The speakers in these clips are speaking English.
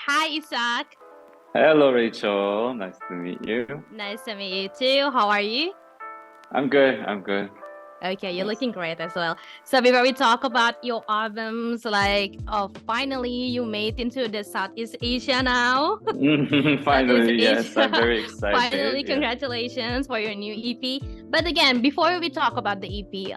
Hi, Isaac. Hello, Rachel. Nice to meet you. Nice to meet you too. How are you? I'm good. I'm good. Okay, you're Yes. looking great as well. So before we talk about your albums, finally you made into the Southeast Asia now. Southeast Finally, yes. I'm Asia. very excited. Finally, Yeah. congratulations for your new EP. But again, before we talk about the EP,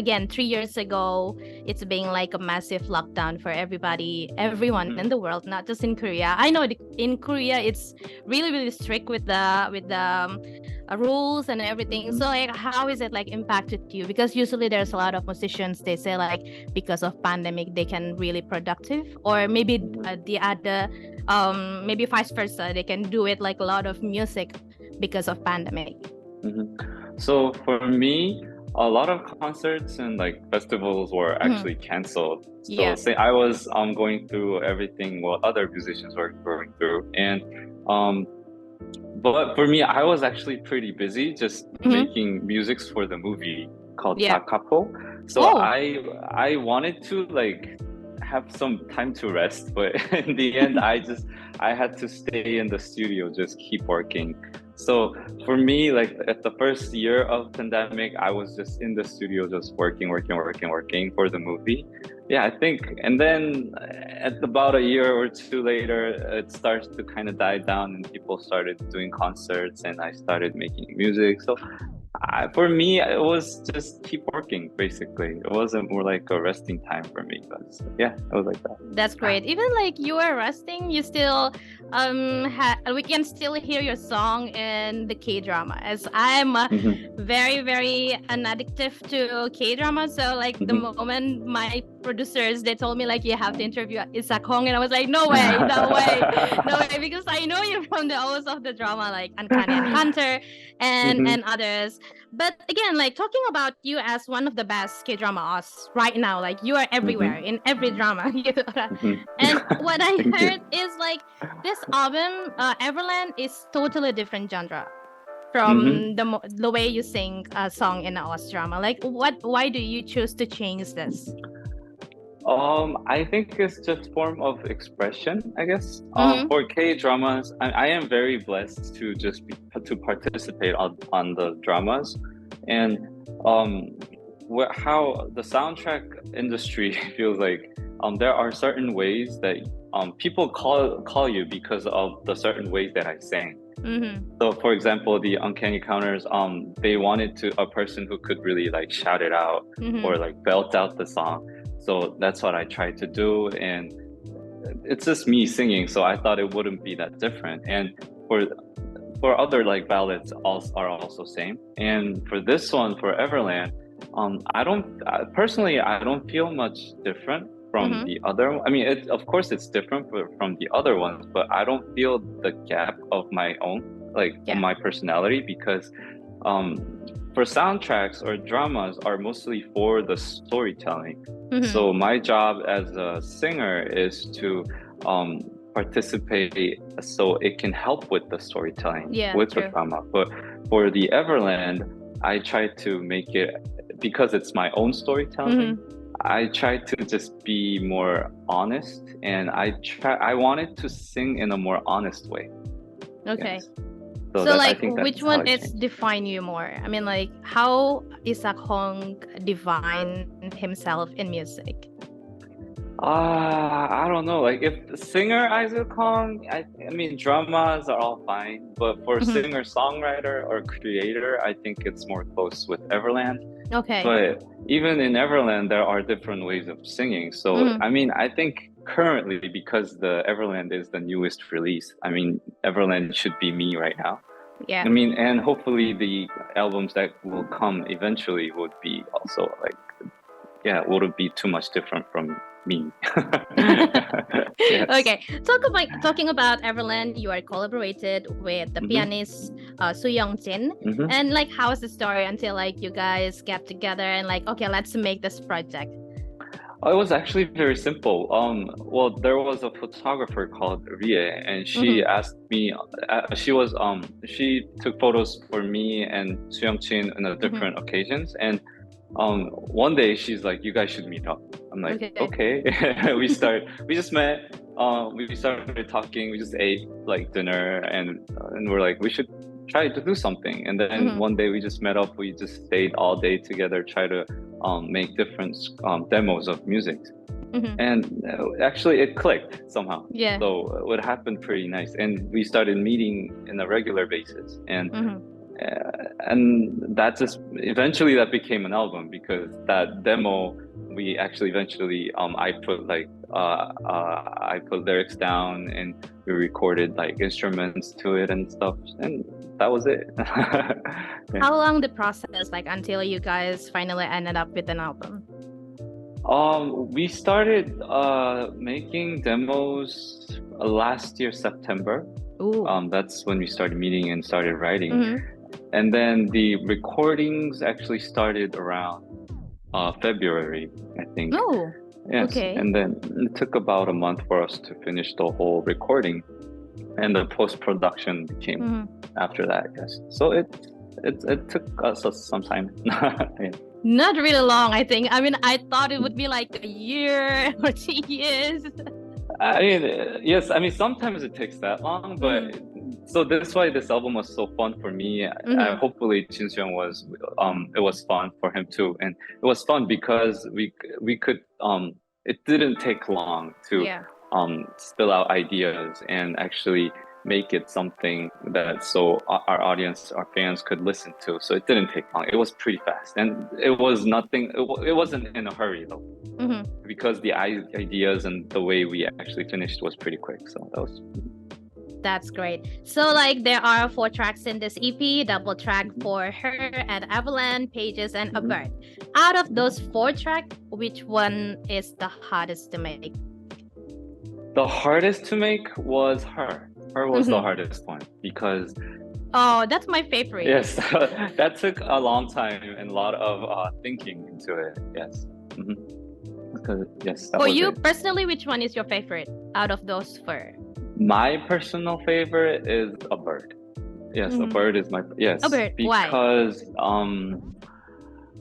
again, 3 years ago, it's been like a massive lockdown for everybody, everyone in the world, not just in Korea. I know in Korea it's really, really strict with the rules and everything. So like, how is it like impacted you? Because usually there's a lot of musicians, they say like because of pandemic they can really productive, or maybe Mhm. the other maybe vice versa, they can do it like a lot of music because of pandemic. Mhm. So for me, a lot of concerts and like festivals were Mhm. actually canceled. So Yeah. say I was going through everything what other musicians were going through, and um, but for me, I was actually pretty busy just Hmm. making musics for the movie called Yeah. Takapo. So Oh. I wanted to like have some time to rest, but in the end, I had to stay in the studio, just keep working. So for me, like at the first year of pandemic, I was just in the studio, just working for the movie. Yeah, I think, and then at about a year or two later, it starts to kind of die down, and people started doing concerts, and I started making music. So for me, it was just keep working, basically. It wasn't more like a resting time for me, but yeah, it was like that. That's great. Even like you are resting, you still we can still hear your song in the K drama. As I'm Hmm. very very an addictive to K drama, so like the Hmm. moment my producers they told me like you have to interview Isak Hong, and I was like no way, no way, no way, because I know you from the O's of the drama like Uncanny Encounter Hmm. and others. But again, like talking about you as one of the best K dramas right now, like you are everywhere Hmm. in every drama. Hmm. And what I Thank you. heard is like this album, Everland, is totally different genre from Hmm. the way you sing a song in a Oz drama. Like, what? Why do you choose to change this? I think it's just form of expression, I guess. Mm-hmm. For K dramas, I am very blessed to to participate on the dramas, and um, how the soundtrack industry feels like. There are certain ways that people call you because of the certain ways that I sang. Mm-hmm. So, for example, the Uncanny Counters, they wanted to a person who could really like shout it out or Mm-hmm. like belt out the song. So that's what I tried to do, and it's just me singing. So I thought it wouldn't be that different. And for other like ballads, also are also same. And for this one, for Everland, I don't personally, I don't feel much different from Mm-hmm. the other. I mean, it of course it's different from the other ones, but I don't feel the gap of my own, like Yeah. my personality, because um, for soundtracks or dramas are mostly for the storytelling. Mm-hmm. So my job as a singer is to um, participate so it can help with the storytelling Yeah. with the True. drama. But for the Everland, I try to make it because it's my own storytelling. Mm-hmm. I try to just be more honest, and I wanted to sing in a more honest way. Okay. Yes. So So, that I like, think which that's how one I is changed. define you more? I mean, like, how Isak Hong define himself in music? I don't know. Like if the singer Isaac Kong, I mean dramas are all fine, but for Mm-hmm. singer-songwriter or creator, I think it's more close with Everland. Okay. But even in Everland, there are different ways of singing. So Mm-hmm. I mean, I think currently because the Everland is the newest release, I mean Everland should be me right now. Yeah. I mean, and hopefully the albums that will come eventually would be also like, yeah, wouldn't be too much different from me. Yes. Okay. Talking about Everland, you are collaborated with the Hmm. pianist Soo Young Chin. Hmm. And like how is the story until like you guys get together and like okay, let's make this project. Oh, it was actually very simple. Well, there was a photographer called Rie, and she Mm-hmm. asked me. She took photos for me and Soo Young Chin on a Mm-hmm. different occasions, and one day she's like, "You guys should meet up." I'm like, Okay. "Okay." We just met. we started talking. We just ate like dinner, and we're like, we should try to do something. And then one day we just met up. We just stayed all day together, try to make different demos of music. And actually it clicked somehow. Yeah. So it happened pretty nice, and we started meeting in a regular basis, and that just eventually that became an album, because that demo we actually eventually I put lyrics down, and we recorded like instruments to it and stuff, and that was it. Yeah. How long the process, like, until you guys finally ended up with an album? We started making demos last year, September. Ooh. That's when we started meeting and started writing. And then the recordings actually started around February, I think. Oh, yes. Okay. And then it took about a month for us to finish the whole recording, and the post-production came after that. Yes. So it took us some time. Yeah. Not really long, I think. I mean, I thought it would be like a year or 2 years. I mean, yes. I mean, sometimes it takes that long, but so that's why this album was so fun for me. Hopefully, Jin Seung was. It was fun for him too, and it was fun because we could. It didn't take long to spill out ideas and actually make it something that so our audience, our fans could listen to. So it didn't take long. It was pretty fast, and it was nothing. It wasn't in a hurry though, because the ideas and the way we actually finished was pretty quick. So that was. That's great. So like there are 4 tracks in this EP, double track for Her and Everland, Pages, and A Bird. Out of those 4 tracks, which one is the hardest to make? The hardest to make was Her. Her was the hardest one, because oh, that's my favorite. Yes, that took a long time and a lot of thinking into it. Yes. Because yes. For you personally, which one is your favorite out of those 4? My personal favorite is A Bird. Yes, A Bird is my A Bird. Because why?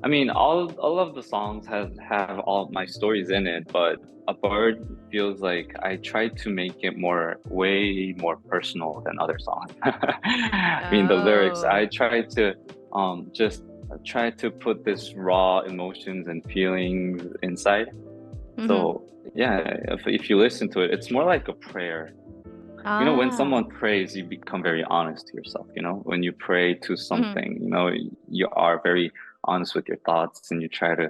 I mean, all of the songs have all my stories in it, but A Bird feels like I tried to make it way more personal than other songs. I mean, the lyrics, I tried to just try to put this raw emotions and feelings inside. So yeah, if you listen to it, it's more like a prayer. You know, when someone prays, you become very honest to yourself. You know, when you pray to something, you know, you are very honest with your thoughts, and you try to,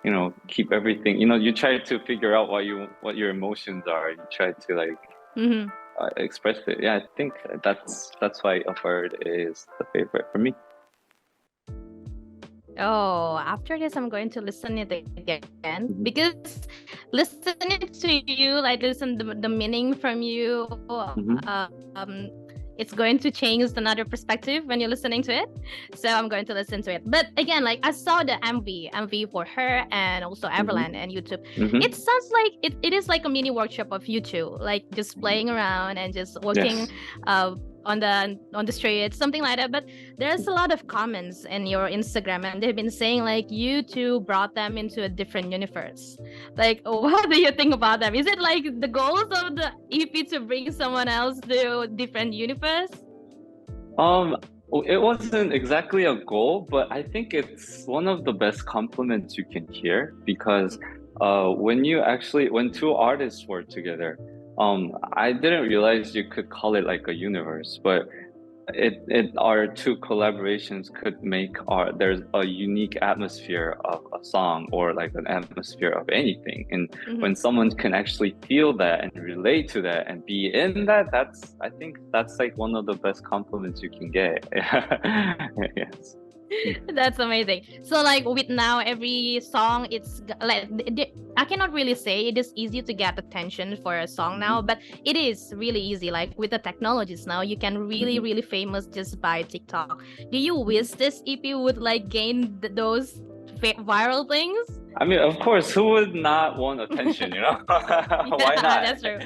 you know, keep everything. You know, you try to figure out what your emotions are. You try to like express it. Yeah, I think that's why A Bird is the favorite for me. Oh, after this, I'm going to listen it again, because listening to you, like listen the meaning from you, it's going to change another perspective when you're listening to it. So I'm going to listen to it. But again, like I saw the MV for Her and also Everland and YouTube. It sounds like it is like a mini workshop of you two, like just playing around and just working on the street, something like that. But there's a lot of comments in your Instagram, and they've been saying like you two brought them into a different universe. Like, what do you think about them? Is it like the goals of the EP to bring someone else to a different universe? It wasn't exactly a goal, but I think it's one of the best compliments you can hear, because when 2 artists work together, I didn't realize you could call it like a universe, but our 2 collaborations could make there's a unique atmosphere of a song, or like an atmosphere of anything. And when someone can actually feel that and relate to that and be in that, I think that's like one of the best compliments you can get. Yes. That's amazing. So like with now every song, it's like I cannot really say it is easy to get attention for a song now, but it is really easy. Like with the technologies now, you can really famous just by TikTok. Do you wish this EP would like gain those viral things? I mean, of course, who would not want attention, you know? Why not? That's true.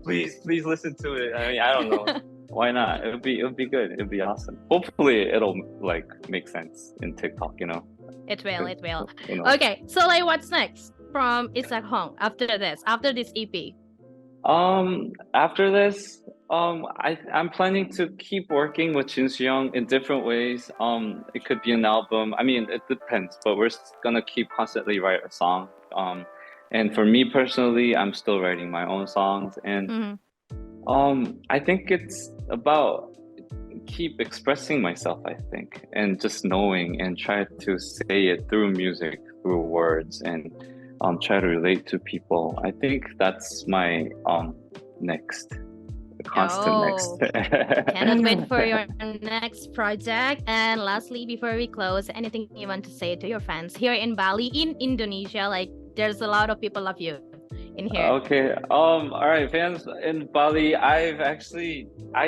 Please listen to it. I mean, I don't know. Why not? It'll be good. It'll be awesome. Hopefully it'll like make sense in TikTok, you know. It will. You know. Okay, so like what's next from Isak Hong after this EP? After this, I'm planning to keep working with Soo Young in different ways. It could be an album. I mean, it depends, but gonna keep constantly write a song. And for me personally, I'm still writing my own songs, and Mm-hmm. I think it's about keep expressing myself, I think, and just knowing and try to say it through music, through words, and try to relate to people. I think that's my next, constant next. Oh, cannot wait for your next project. And lastly, before we close, anything you want to say to your fans here in Bali, in Indonesia? Like, there's a lot of people of you in here. Okay. All right, fans in Bali. I've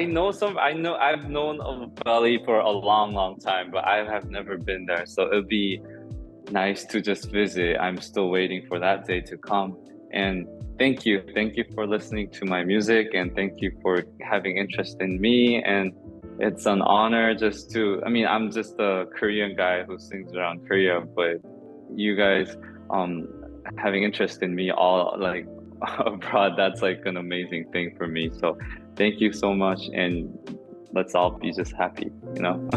known of Bali for a long, long time, but I have never been there. So it'll be nice to just visit. I'm still waiting for that day to come. And thank you for listening to my music, and thank you for having interest in me. And it's an honor I mean, I'm just a Korean guy who sings around Korea, but you guys, having interest in me all like abroad, that's like an amazing thing for me. So thank you so much, and let's all be just happy, you know?